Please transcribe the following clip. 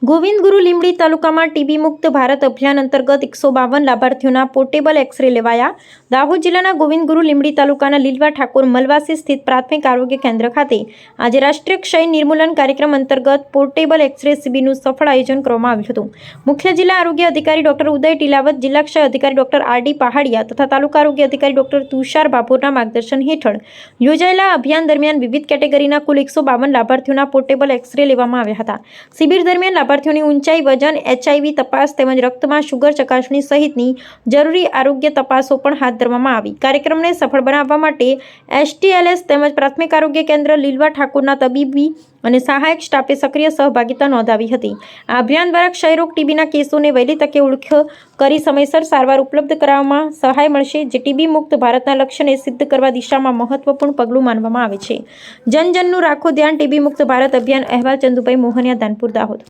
ગોવિંદગુરુ લીંબડી તાલુકામાં ટીબી મુક્ત ભારત અભિયાન અંતર્ગત 152 લાભાર્થીઓના પોર્ટેબલ એક્સ-રે લેવાયા. દાહોદ જિલ્લાના ગોવિંદગુરુ લીંબડી તાલુકાના લીલવા ઠાકોર મલવાસી સ્થિત પ્રાથમિક આરોગ્ય કેન્દ્ર ખાતે આજે રાષ્ટ્રીય ક્ષય નિર્મૂલન કાર્યક્રમ અંતર્ગત પોર્ટેબલ એક્સ-રે શિબિરનું સફળ આયોજન કરવામાં આવ્યું હતું. મુખ્ય જિલ્લા આરોગ્ય અધિકારી ડોક્ટર ઉદય ટીલાવત, જિલ્લા ક્ષય અધિકારી ડોક્ટર આર.ડી. પહાડિયા તથા તાલુકા આરોગ્ય અધિકારી ડોક્ટર તુષાર ભાભોરના માર્ગદર્શન હેઠળ યોજાયેલા અભિયાન દરમિયાન વિવિધ કેટેગરીના કુલ 152 લાભાર્થીઓના પોર્ટેબલ એક્સ-રે લેવામાં આવ્યા હતા. શિબિર દરમિયાન લાભાર્થીઓની ઊંચાઈ, વજન, HIV તપાસ તેમજ રક્તમાં શુગર ચકાસણી સહિતની જરૂરી આરોગ્ય તપાસો પણ હાથ ધરવામાં આવી. કાર્યક્રમને સફળ બનાવવા માટે STLS તેમજ પ્રાથમિક આરોગ્ય કેન્દ્ર લીલવા ઠાકોરના તબીબી અને સહાયક સ્ટાફે સક્રિય સહભાગિતા નોંધાવી હતી. આ અભિયાન દ્વારા ક્ષયરોગ ટીબીના કેસોને વહેલી તકે ઓળખ કરી સમયસર સારવાર ઉપલબ્ધ કરાવવામાં સહાય મળશે, જે ટીબી મુક્ત ભારતના લક્ષ્યને સિદ્ધ કરવા દિશામાં મહત્વપૂર્ણ પગલું માનવામાં આવે છે. જનજનનું રાખો ધ્યાન, ટીબી મુક્ત ભારત અભિયાન. અહેવાલ ચંદુભાઈ મોહનિયા, ધાનપુર, દાહોદ.